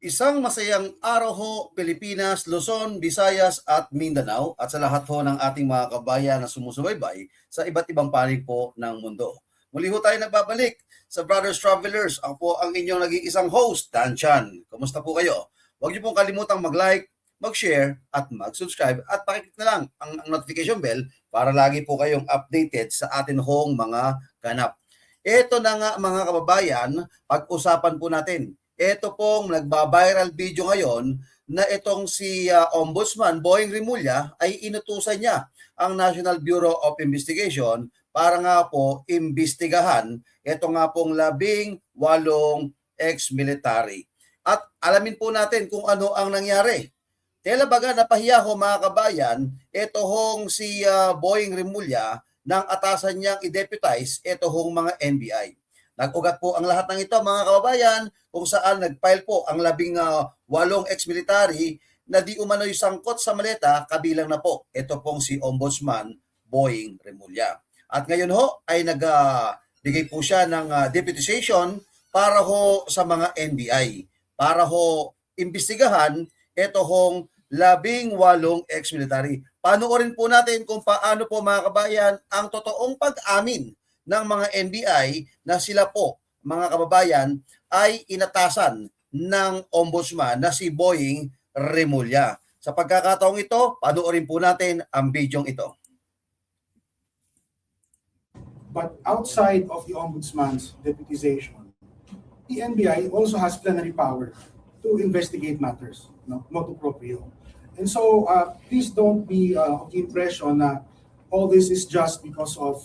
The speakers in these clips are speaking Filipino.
Isang masayang araw ho, Pilipinas, Luzon, Visayas at Mindanao at sa lahat ho ng ating mga kabayan na sumusubaybay sa iba't ibang panig po ng mundo. Muli ho tayo nagbabalik sa Brothers Travelers. Ako po ang inyong nag-iisang host, Dan Chan. Kumusta po kayo? Huwag niyo pong kalimutang mag-like, mag-share at mag-subscribe at pakiclick na lang ang notification bell para lagi po kayong updated sa atin hong mga ganap. Ito na nga mga kababayan, pag-usapan po natin. Ito pong nagba-viral video ngayon na itong si Ombudsman Boying Rimulya ay inutusan niya ang National Bureau of Investigation para nga po imbestigahan ito nga pong 18 ex-military. At alamin po natin kung ano ang nangyari. Tela baga napahiya ho mga kabayan, ito hong si Boying Rimulya nang atasan niyang i-deputize ito hong mga NBI. Nag-ugat po ang lahat ng ito mga kababayan kung saan nag-file po ang 18 ex-military na di umano'y sangkot sa maleta kabilang na po ito pong si Ombudsman Boying Rimulya. At ngayon ho ay nagbigay po siya ng deputization para ho sa mga NBI para ho imbestigahan ito hong 18 ex-military. Panoorin po natin kung paano po mga kabayan ang totoong pag-amin ng mga NBI na sila po, mga kababayan, ay inatasan ng ombudsman na si Boying Rimulya. Sa pagkakataong ito, panoorin po natin ang bidyong ito. But outside of the ombudsman's deputization, the NBI also has plenary power to investigate matters, motu proprio. And so please don't be of the impression that all this is just because of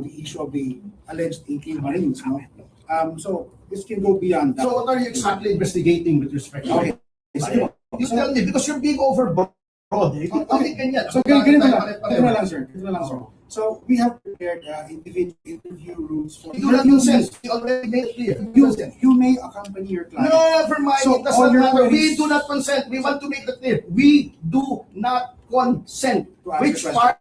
the issue of the alleged 18 Marines. So this can go beyond that. So what are you exactly investigating with respect to Okay. You tell me, because you're being overbroad. So ganito lang, sir. So we have prepared individual interview rooms for You do not consent. You already made it clear. you may accompany your client. No, never mind. So It does all not your matter. queries- We do not consent. We want to make that clear. We do not consent. To answer Which the part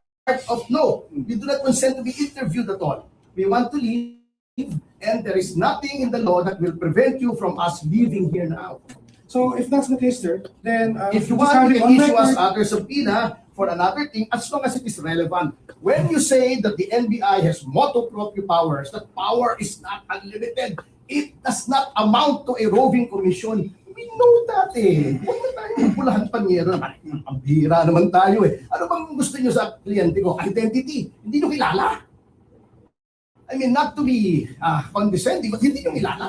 of no? We do not consent to be interviewed at all. We want to leave, and there is nothing in the law that will prevent you from us leaving here now. So if that's the case, sir, then If you just want, have you it can on issue us record. other subpoena for another thing, as long as it is relevant. When you say that the NBI has motu proprio powers, that power is not unlimited. It does not amount to a roving commission. We know that eh. Huwag na tayo magpulahan panyero naman. Ang bihira naman tayo eh. Ano bang gusto nyo sa kliyente ko? Identity. Hindi nyo kilala. I mean, not to be condescending, but hindi nyo kilala.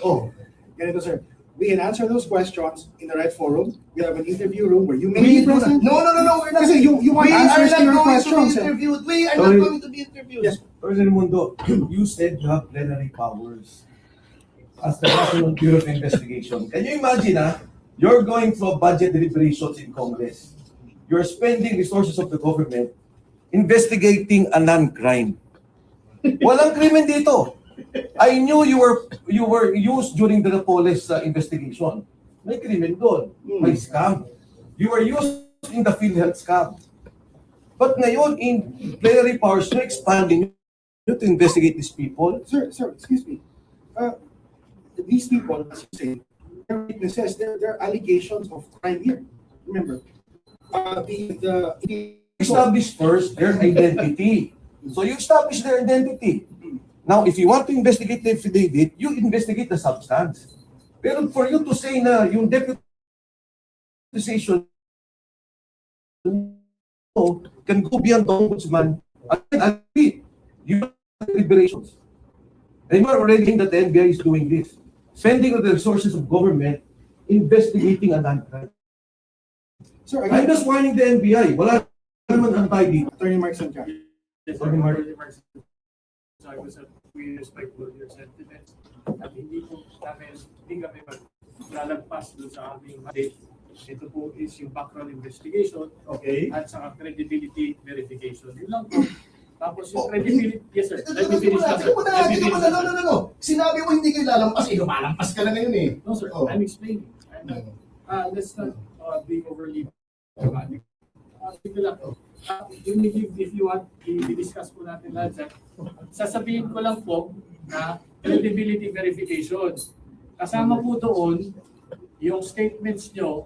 Oh. Ganito, sir. We can answer those questions in the right forum. We have an interview room where you may be We do not. present. No, we're not. Kasi you want We are answers to not your going to questions, be sir. interviewed. We are Sorry. not going to be interviewed. Yes. President Mundo, you said you have plenary powers as the National Bureau of Investigation. Can you imagine, you're going through budget deliberations in Congress. You're spending resources of the government investigating a non-crime. Walang krimen dito. I knew you were used during the Napoles investigation. May krimen doon. May scam. You were used in the PhilHealth scam. But ngayon, in plenary powers, you're expanding you to investigate these people. Sir, excuse me. These people, as you say, they're witnesses. They're allegations of crime here. Remember, Establish first their identity. So you establish their identity. Now, if you want to investigate the affidavit, you investigate the substance. Pero for you to say na yung deputization can go beyond the ombudsman, I agree. You have deliberations. And you are already saying that the NBI is doing this. Spending of the resources of government, investigating a non-crime. Sir, I'm again, just warning the NBI. Wala naman antay dito. Attorney Mark Sanca. Yes, Sorry, Mark. Sabi ko sa we respect all your sentiments at hindi kami maglalagpas doon sa aming mandate. Ito po is yung background investigation Okay. at saka credibility verification. Yun lang po. Tapos yung credibility, yes sir, let me finish na sir. Let me finish na, sir. No. Sinabi mo hindi kayo lalampas, lumalampas ka na ngayon eh. No sir, Oh. I'm explaining. Let's not be overly dramatic. Sige lang. If you want, i-discuss po natin lahat, sir. Sasabihin ko lang po na credibility verification. kasama po doon yung statements nyo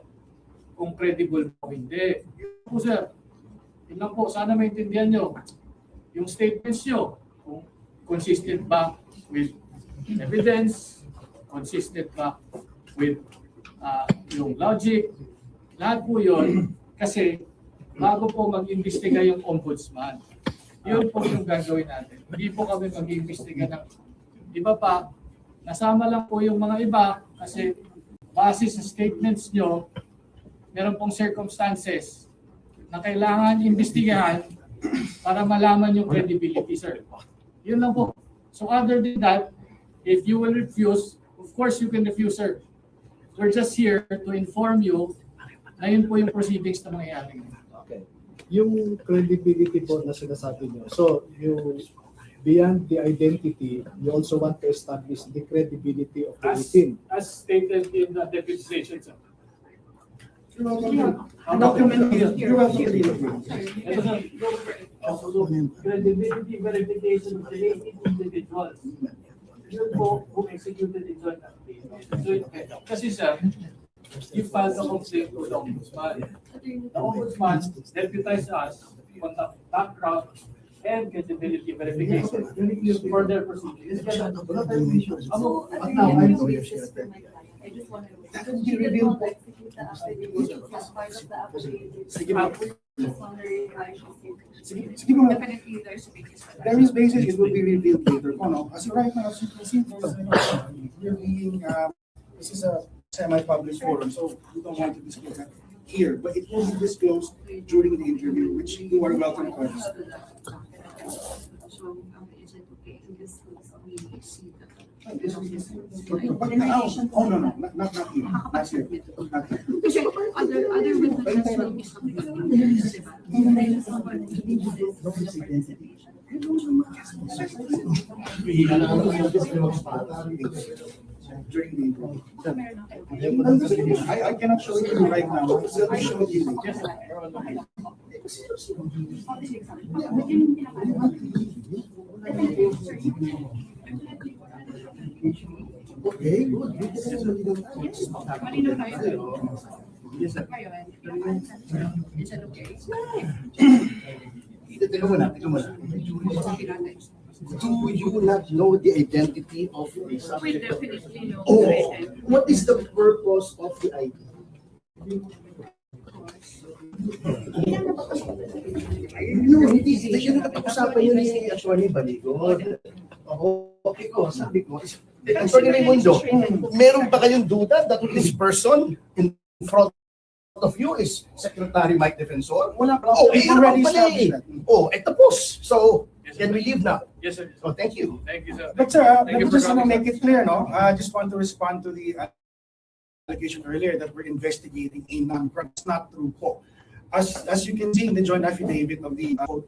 kung credible o hindi. Yun po sir, yun lang po, sana maintindihan nyo. Yung statements nyo, kung consistent ba with evidence, consistent ba with yung logic, lahat po yun, kasi bago po mag-imbestiga yung ombudsman, yun po yung gagawin natin. Hindi po kami mag-imbestiga ng iba pa, nasama lang po yung mga iba kasi base sa statements nyo, meron pong circumstances na kailangan imbestigahan para malaman yung credibility, sir. Yun lang po. So other than that, if you will refuse, of course you can refuse, sir. We're just here to inform you na yun po yung proceedings na mangyayari. Okay. Yung credibility po na sinasabi nyo, so you, beyond the identity, you also want to establish the credibility of the 18. As stated in the deputization, sir. You're welcome here. You're welcome here. Credibility verification of the 18 individuals. Yun po who executed the joint application. So, kasi sir, you filed a complaint to the ombudsman. The ombudsman deputized us to conduct background and credibility verification for their proceedings. So, I just want to be revealed the application as part of the application. Sige ma'am. Just wondering why she's Sige ma'am. definitely there's a basis for that. There is basis, it will be revealed later. No? As of right now, as you can see, we're being, this is a semi-public forum, so we don't want to disclose that here, but it will be disclosed during the interview, which you are welcome to understand. So, is it okay to disclose we see the Oh, no, not here, not here, not here. Kasi other witnesses will be subject to this, diba? Dahil sa mga During the interview. I cannot show it to you right now. I'll show it to you later. Okay, good. Malinaw tayo. Ngayon, is it okay? Teka muna. Okay natin. Do you not know the identity of the We subject? definitely know. Oh, what is the purpose of the ID? Hindi yun ang pag-usapan yun ni Atty. Baligon. Okay ko, sabi ko, Atty. Raimundo, meron ba kayong duda that this person in front of you is Secretary Mike Defensor? Wala pa. Oh, We've yun already naman pala established eh. that. Oh, tapos. So, can we leave now? Yes, sir. Oh, thank you. Thank you, sir. But sir, Thank you let me for just coming, make it clear, no? I just want to respond to the allegation earlier that we're investigating a non-crime. It's not true po. As you can see in the joint affidavit of the quote,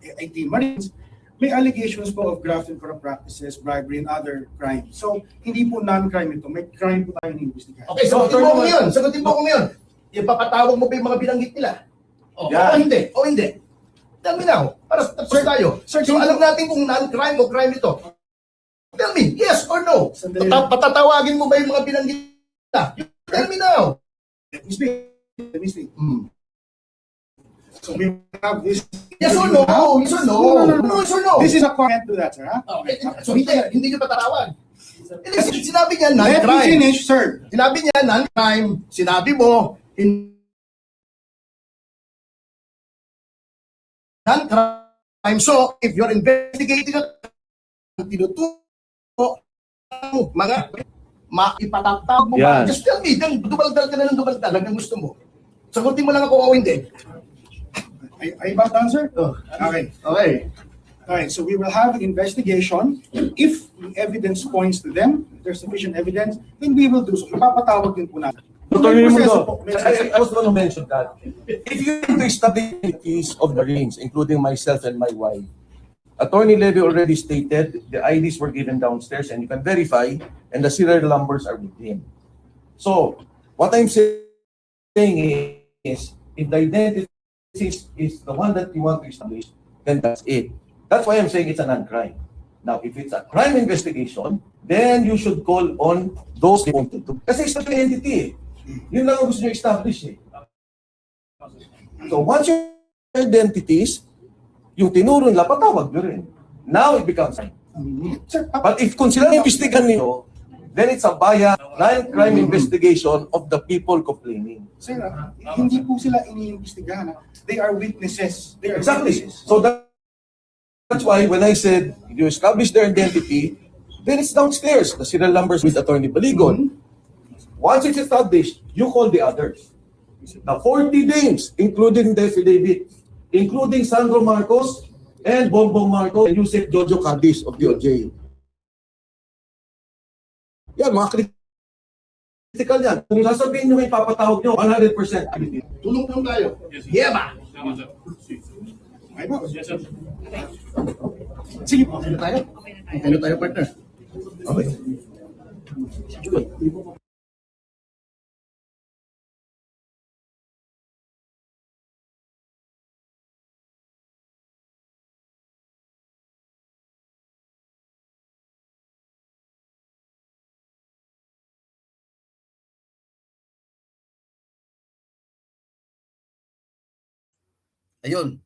18 Marines, may allegations po of graft and corrupt practices, bribery, and other crimes. So, hindi po non-crime ito. May crime po tayo na-investigate. Okay, sagutin mo ko ngayon. Sagutin mo ko ngayon. Ipapatawag mo ba yung mga binanggit nila? O hindi? O hindi? Tell me now. Para tapos tayo. Sir, So alam natin kung non-crime o crime ito. Tell me, yes or no? Sandali lang. Patatawagin mo ba yung mga binanggit nila? Tell me now. Let me speak. So, we have this. Yes or no? Yes or no? No, yes or no? This is a comment to that, sir. Oh, so hindi nyo patatawag. Hindi, sinabi niya Let me non-crime. finish, sir. Sinabi niya non-crime. Sinabi mo, non-crime. So, if you're investigating a tinutuko ang mga maipatatawag mo ba? Yan. Just tell me, then dumaldal ka na ng dumaldal hanggang gusto mo. Sagutin mo lang ako o hindi. Are you about to answer? Oh. Okay. Okay. All right, so we will have an investigation. If the evidence points to them, if there's sufficient evidence, then we will do so. Ipapatawag din po natin. Dr. May proseso Raimundo, po, may I proseso. was the one who mentioned that. If you want to establish the case of Marines, including myself and my wife, Attorney Levy already stated the IDs were given downstairs and you can verify, and the serial numbers are with him. So, what I'm saying is, if the identity is the one that you want to establish, then that's it. That's why I'm saying it's a non-crime. Now, if it's a crime investigation, then you should call on those they wanted to. Kasi it's not an entity eh. Yun lang ang gusto nyo establish eh. So once your identities, yung tinuro nila, patawag nyo rin. Now it becomes crime. Sir, But if kung sila imbestigan nyo, then it's a bias crime investigation of the people complaining. sir, hindi po sila iniimbestigahan. They are witnesses. They are Exactly. witnesses. So that's why when I said you establish their identity, then it's downstairs, the serial numbers with Attorney Baligon. Once it's established, you call the others. The 40 names, including the affidavit, including Sandro Marcos and Bongbong Marcos and Yusek Jojo Cadiz of DOJ. Yan, mga critical yan. Kung sasabihin nyo may papatawag nyo, 100% ability. Tulong-tulong tayo. Yeba! Tama, sir. Ay po. Yes, sir. Sige po. Ano tayo? Ano tayo, partner? Okay. Ayun.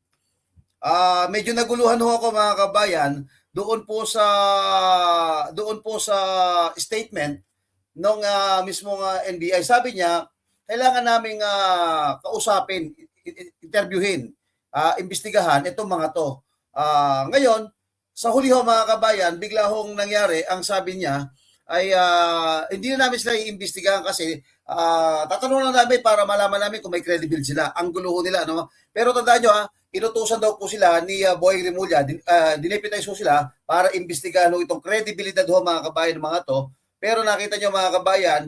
Medyo naguluhan ho ako mga kabayan doon po sa statement ng mismong NBI. Sabi niya, kailangan naming kausapin, interviewin, imbestigahan itong mga to. Ngayon, sa huli ho mga kabayan, bigla hong nangyari, ang sabi niya ay hindi na namin sila iimbestigahan kasi tatanong lang namin para malaman namin kung may credible sila. Ang gulo ho nila, no? Pero tandaan nyo, inutusan daw po sila ni Boying Rimulya, dineputize ho sila para imbestigahan ho itong credibility ho mga kabayan ng mga to. Pero nakita nyo mga kabayan,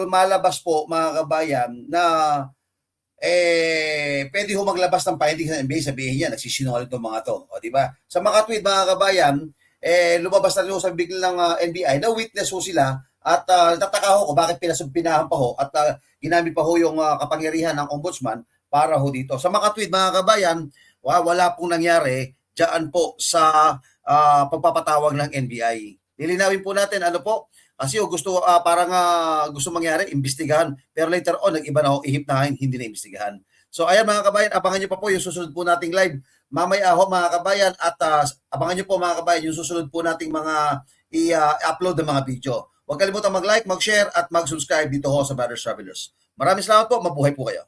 lumalabas po mga kabayan na pwede ho maglabas ng findings ng NBI, sabihin niya, nagsisinungaling itong mga to. O, diba? Sa mga tweet mga kabayan, lumabas na rin ho sa biglang NBI na witness ho sila at natataka ho ko bakit pinaham pa ho at ginamit pa ho yung kapangyarihan ng ombudsman para ho dito. Sa mga tweet mga kabayan, wala pong nangyari dyan po sa pagpapatawag ng NBI. Lilinawin po natin ano po, kasi gusto gusto mangyari, imbestigahan, pero later on nag-iba na ho, ihipnahin, hindi na imbestigahan. So ayan mga kabayan, abangan nyo pa po yung susunod po nating live mamaya ho mga kabayan at abangan nyo po mga kabayan yung susunod po nating mga i-upload ng mga video. Huwag kalimutan mag-like, mag-share at mag-subscribe dito ho sa Brothers Travelers. Maraming salamat po, mabuhay po kayo.